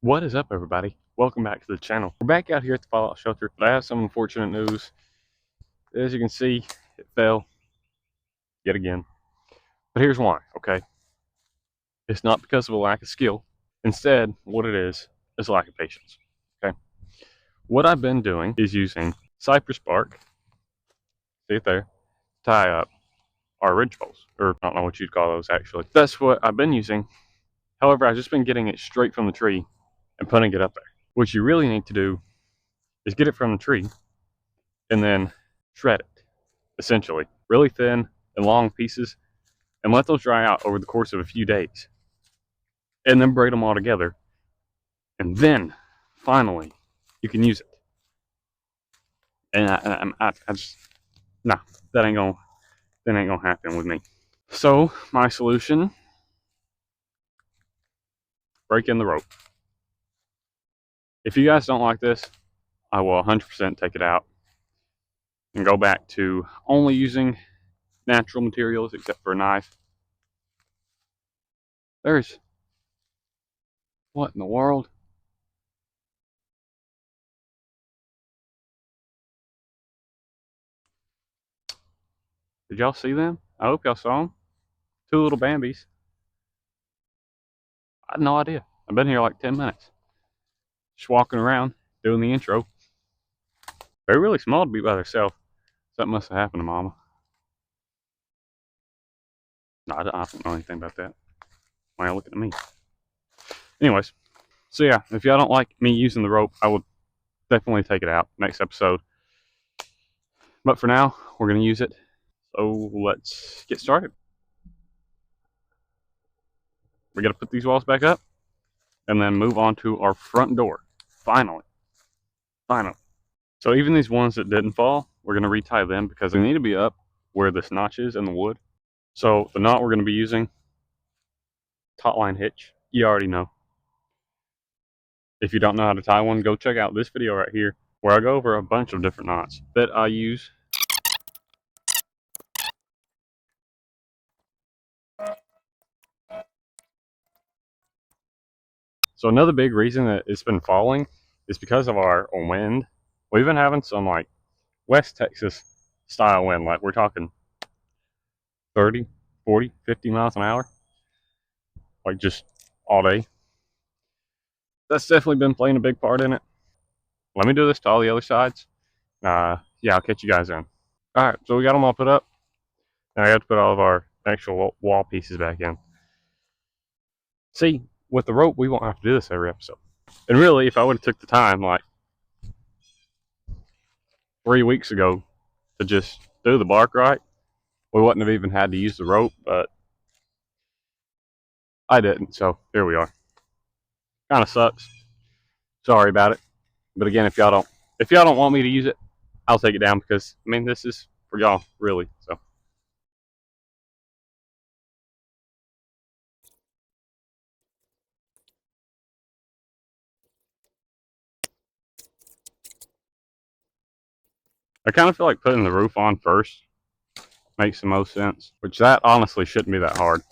What is up, everybody? Welcome back to the channel. We're back out here at the fallout shelter, but I have some unfortunate news. As you can see, it fell yet again. But here's why, okay? It's not because of a lack of skill. Instead, what it is a lack of patience, okay? What I've been doing is using cypress bark, see it there, tie up our ridge poles, or I don't know what you'd call those actually. That's what I've been using. However, I've just been getting it straight from the tree and putting it up there. What you really need to do is get it from the tree and then shred it, essentially, really thin and long pieces, and let those dry out over the course of a few days. And then braid them all together. And then, finally, you can use it. And I just, nah, that ain't gonna happen with me. So, my solution, break in the rope. If you guys don't like this, I will 100% take it out and go back to only using natural materials except for a knife. There's, what in the world? Did y'all see them? I hope y'all saw them. Two little Bambis. I had no idea. I've been here like 10 minutes. Just walking around, doing the intro. They're really small to be by themselves. Something must have happened to Mama. No, I don't know anything about that. Why are you looking at me? Anyways, so yeah, if y'all don't like me using the rope, I will definitely take it out next episode. But for now, we're going to use it. So let's get started. We got to put these walls back up and then move on to our front door. Finally. Finally. So even these ones that didn't fall, we're going to retie them because they need to be up where this notch is in the wood. So the knot we're going to be using, taut line hitch, you already know. If you don't know how to tie one, go check out this video right here where I go over a bunch of different knots that I use. So another big reason that it's been falling is because of our wind. We've been having some like West Texas style wind, like we're talking 30, 40, 50 miles an hour, like just all day. That's definitely been playing a big part in it. Let me do this to all the other sides. Yeah, I'll catch you guys in. All right, so we got them all put up. Now I have to put all of our actual wall pieces back in. See, with the rope, we won't have to do this every episode. And really, if I would have took the time, like 3 weeks ago, to just do the bark right, we wouldn't have even had to use the rope, but I didn't, so here we are. Kind of sucks. Sorry about it. But again, if y'all don't want me to use it, I'll take it down because I mean this is for y'all, really. So I kind of feel like putting the roof on first makes the most sense, which that honestly shouldn't be that hard.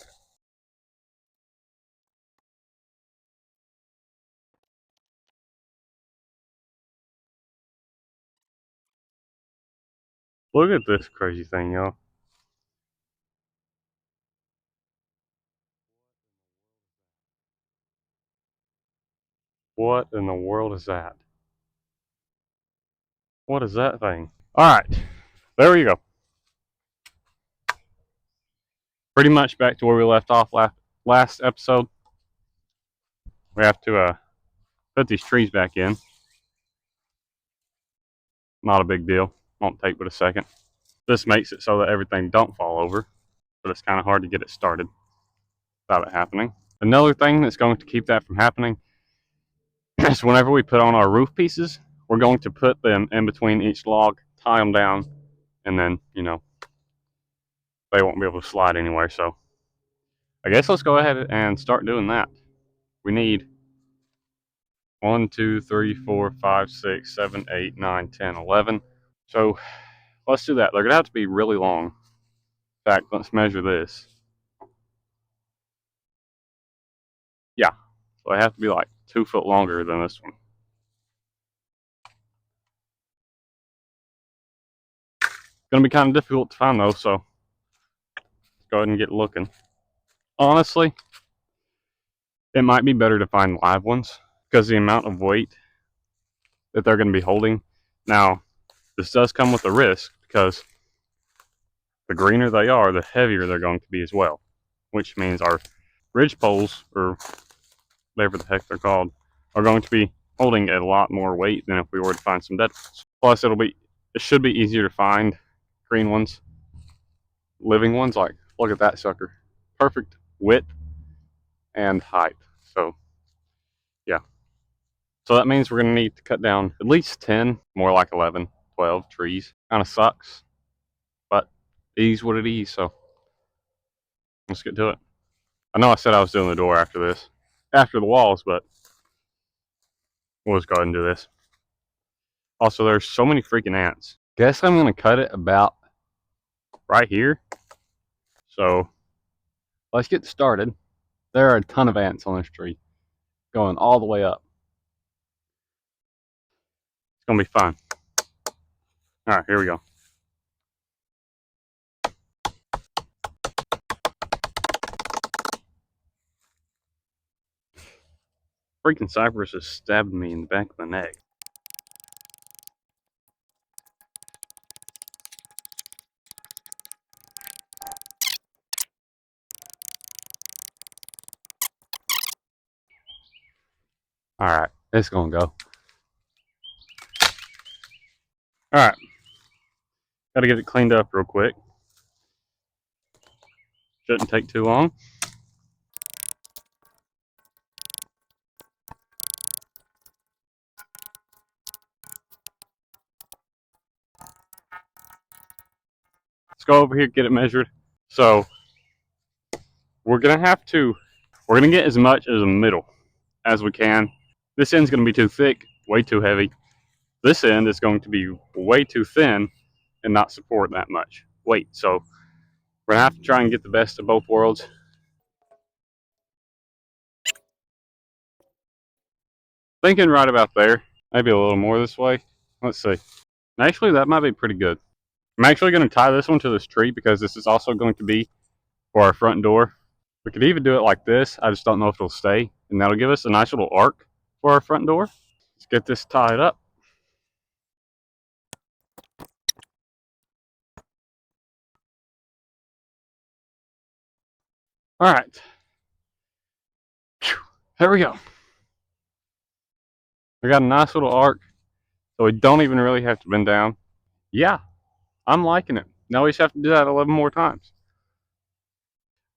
Look at this crazy thing, y'all. What in the world is that? What is that thing? Alright, there we go. Pretty much back to where we left off last episode. We have to put these trees back in. Not a big deal. Won't take but a second. This makes it so that everything don't fall over, but it's kind of hard to get it started without it happening. Another thing that's going to keep that from happening is whenever we put on our roof pieces, we're going to put them in between each log, tie them down, and then, you know, they won't be able to slide anywhere. So I guess let's go ahead and start doing that. We need 1, 2, 3, 4, 5, 6, 7, 8, 9, 10, 11. So let's do that. They're going to have to be really long. In fact, let's measure this. Yeah, so they have to be like 2 foot longer than this one. Gonna be kind of difficult to find those, so let's go ahead and get looking. Honestly, it might be better to find live ones because the amount of weight that they're going to be holding. Now, this does come with a risk because the greener they are, the heavier they're going to be as well, which means our ridge poles, or whatever the heck they're called, are going to be holding a lot more weight than if we were to find some dead ones. Plus, it should be easier to find green ones, living ones. Like, look at that sucker, perfect width and height. So yeah, so that means we're going to need to cut down at least 10, more like 11, 12 trees. Kind of sucks, but it is what it is. So let's get to it. I know I said I was doing the door after the walls, but we'll just go ahead and do this. Also, there's so many freaking ants. Guess I'm going to cut it about right here. So let's get started. There are a ton of ants on this tree going all the way up. It's going to be fun. All right, here we go. Freaking cypress has stabbed me in the back of the neck. All right, it's going to go. All right, got to get it cleaned up real quick. Shouldn't take too long. Let's go over here, get it measured. So we're gonna get as much as the middle as we can. This end's gonna be too thick, way too heavy. This end is going to be way too thin and not support that much weight. So we're gonna have to try and get the best of both worlds. Thinking right about there, maybe a little more this way. Let's see. Actually, that might be pretty good. I'm actually gonna tie this one to this tree because this is also going to be for our front door. We could even do it like this. I just don't know if it'll stay, and that'll give us a nice little arc for our front door. Let's get this tied up. All right. There we go. We got a nice little arc, so we don't even really have to bend down. Yeah, I'm liking it. Now we just have to do that 11 more times.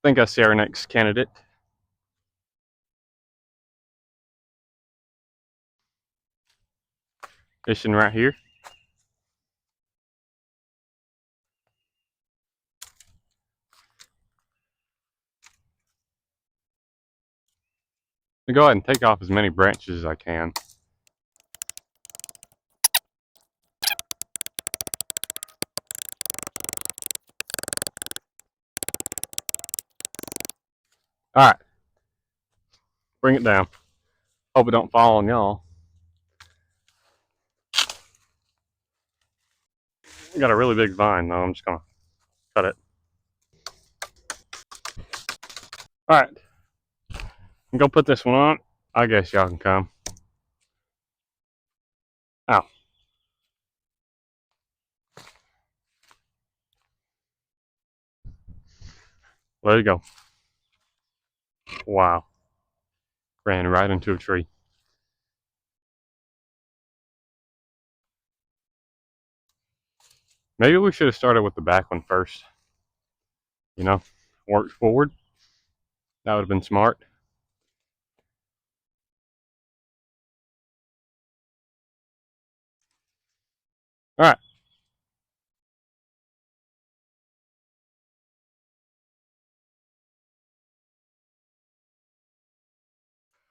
I think I see our next candidate. Fishing right here. I'll go ahead and take off as many branches as I can. All right, bring it down. Hope it don't fall on y'all. We got a really big vine though. I'm just gonna cut it. All right, I'm gonna put this one on. I guess y'all can come. Ow. There you go. Wow. Ran right into a tree. Maybe we should have started with the back one first. You know, worked forward. That would have been smart. All right.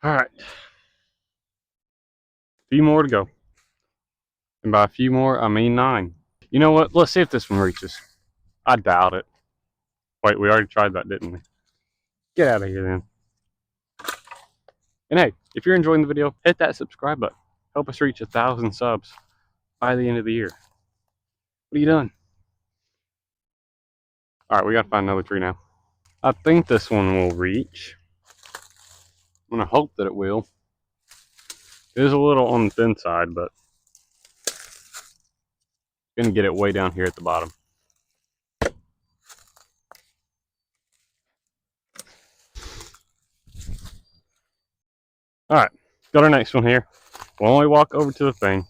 All right. A few more to go. And by a few more, I mean 9. You know what? Let's see if this one reaches. I doubt it. Wait, we already tried that, didn't we? Get out of here then. And hey, if you're enjoying the video, hit that subscribe button. Help us reach 1,000 subs by the end of the year. What are you doing? All right, we gotta find another tree now. I think this one will reach. I'm gonna hope that it will. It is a little on the thin side, but I'm gonna get it way down here at the bottom. All right, got our next one here. When we walk over to the thing,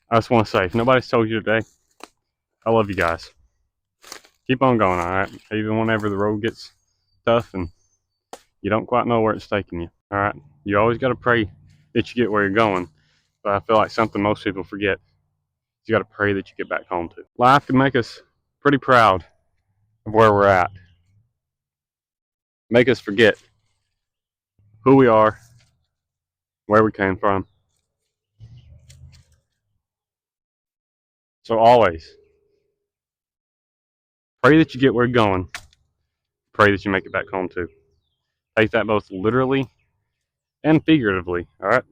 I just want to say, if nobody's told you today, I love you guys. Keep on going, all right? Even whenever the road gets tough and you don't quite know where it's taking you, all right? You always got to pray that you get where you're going. But I feel like something most people forget. You got to pray that you get back home to. Life can make us pretty proud of where we're at. Make us forget who we are, where we came from. So always pray that you get where you're going. Pray that you make it back home too. Take that both literally and figuratively, all right?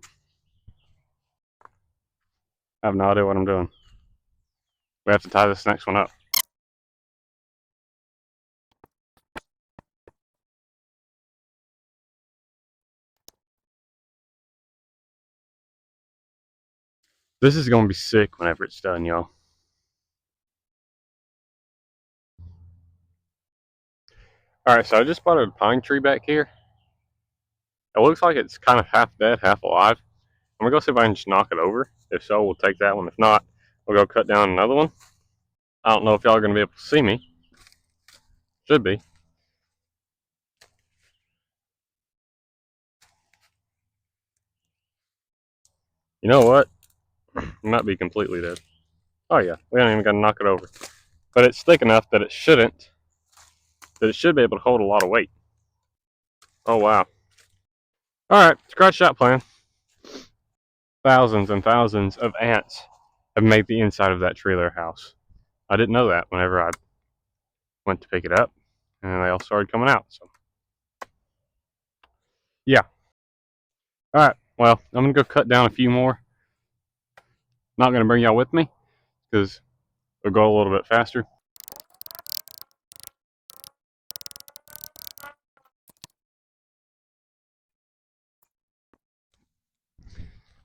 I have no idea what I'm doing. We have to tie this next one up. This is going to be sick whenever it's done, y'all. All right, so I just spotted a pine tree back here. It looks like it's kind of half dead, half alive. I'm gonna go see if I can just knock it over. If so, we'll take that one. If not, we'll go cut down another one. I don't know if y'all are gonna be able to see me. Should be. You know what? It might be completely dead. Oh yeah, we don't even gotta knock it over. But it's thick enough that it shouldn't. That it should be able to hold a lot of weight. Oh wow. All right, scratch that plan. Thousands and thousands of ants have made the inside of that trailer house. I didn't know that whenever I went to pick it up, and they all started coming out. So yeah. All right. Well, I'm gonna go cut down a few more. Not gonna bring y'all with me because it'll go a little bit faster.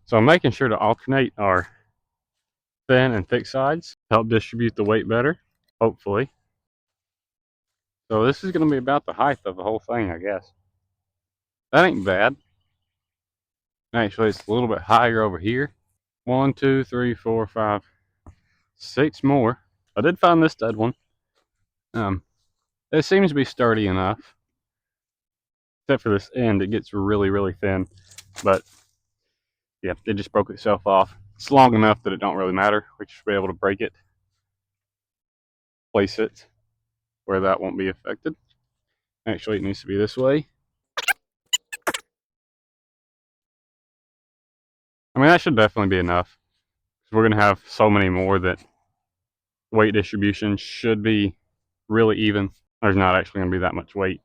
So I'm making sure to alternate our thin and thick sides to help distribute the weight better, hopefully. So this is gonna be about the height of the whole thing, I guess. That ain't bad. Actually, it's a little bit higher over here. 1, 2, 3, 4, 5, 6 more. I did find this dead one. It seems to be sturdy enough. Except for this end, it gets really, really thin. But yeah, it just broke itself off. It's long enough that it don't really matter. We should be able to break it, place it where that won't be affected. Actually, it needs to be this way. I mean, that should definitely be enough. We're going to have so many more that weight distribution should be really even. There's not actually going to be that much weight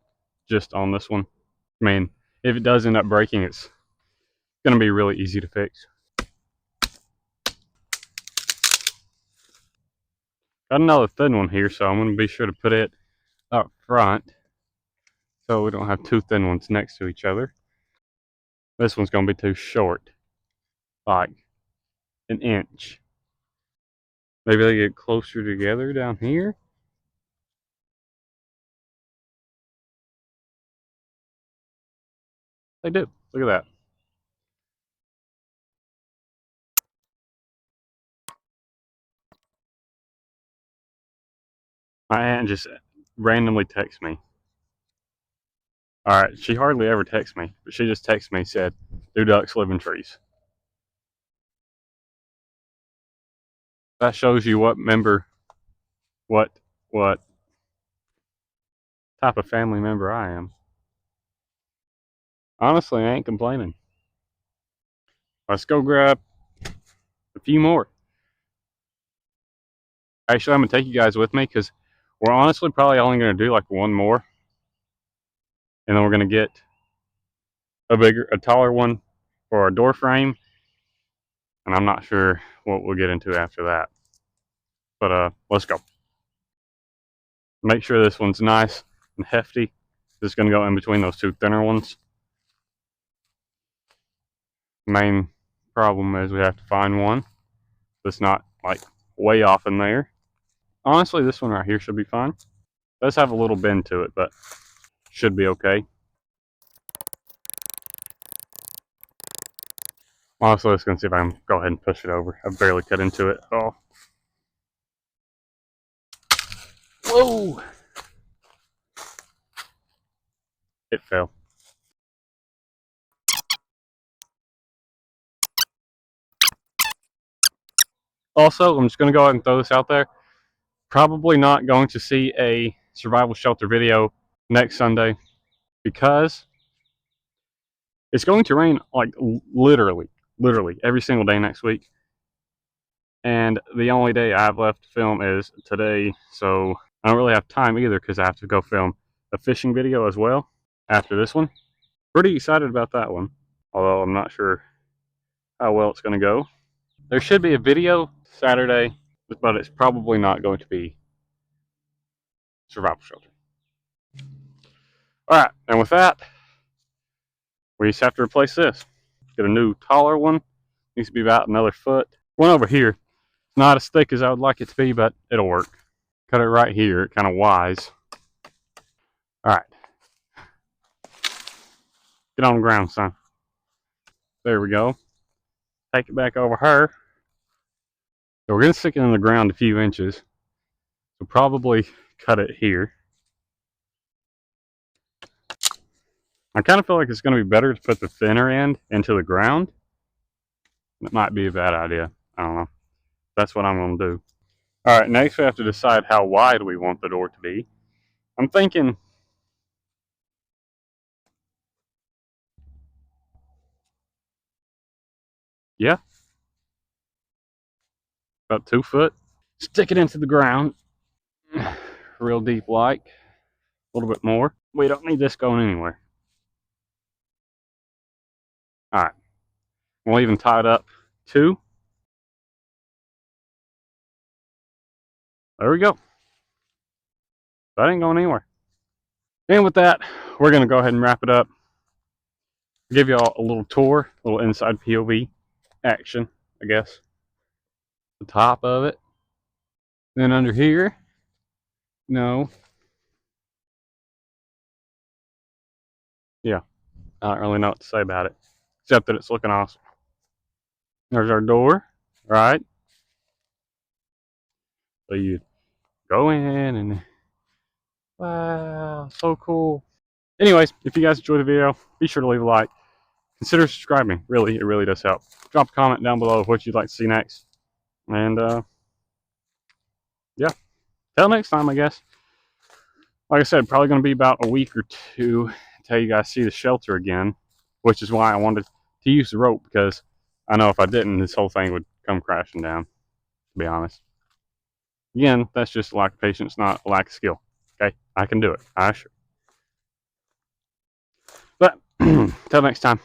just on this one. I mean, if it does end up breaking, it's going to be really easy to fix. Got another thin one here, so I'm going to be sure to put it up front so we don't have two thin ones next to each other. This one's going to be too short, like an inch. Maybe they get closer together down here. They do. Look at that. My aunt just randomly texts me. All right, she hardly ever texts me, but she just texted me, said, "Do ducks live in trees?" That shows you what member, what what type of family member I am. Honestly, I ain't complaining. Let's go grab a few more. Actually, I'm gonna take you guys with me because we're honestly probably only gonna do like one more, and then we're gonna get a taller one for our door frame, and I'm not sure what we'll get into after that. But let's go. Make sure this one's nice and hefty. This is going to go in between those two thinner ones. Main problem is we have to find one that's not like way off in there. Honestly, this one right here should be fine. It does have a little bend to it, but should be okay. Also, let's go see if I can go ahead and push it over. I've barely cut into it at all. Whoa! It fell. Also, I'm just going to go ahead and throw this out there. Probably not going to see a survival shelter video next Sunday because it's going to rain like literally every single day next week. And the only day I have left to film is today, so I don't really have time either because I have to go film a fishing video as well after this one. Pretty excited about that one, although I'm not sure how well it's going to go. There should be a video Saturday, but it's probably not going to be survival shelter. All right, and with that, we just have to replace this. Get a new taller one. Needs to be about another foot. One over here, not as thick as I would like it to be, but it'll work. Cut it right here, kind of wise. All right. Get on the ground, son. There we go. Take it back over her. So we're going to stick it in the ground a few inches. So probably cut it here. I kind of feel like it's going to be better to put the thinner end into the ground. It might be a bad idea. I don't know. That's what I'm going to do. All right, next we have to decide how wide we want the door to be. I'm thinking, yeah, about 2 foot. Stick it into the ground, real deep like, a little bit more. We don't need this going anywhere. All right, we'll even tie it up 2. There we go. That ain't going anywhere. And with that, we're going to go ahead and wrap it up. Give y'all a little tour, a little inside POV action, I guess. The top of it. Then under here, no. Yeah, I don't really know what to say about it, except that it's looking awesome. There's our door, right? So you go in and, wow, so cool. Anyways, if you guys enjoyed the video, be sure to leave a like. Consider subscribing. Really, it really does help. Drop a comment down below of what you'd like to see next. And, yeah. Till next time, I guess. Like I said, probably going to be about a week or 2 until you guys see the shelter again, which is why I wanted to use the rope, because I know if I didn't, this whole thing would come crashing down, to be honest. Again, that's just a lack of patience, not a lack of skill. Okay? I can do it. I assure. But, till next time.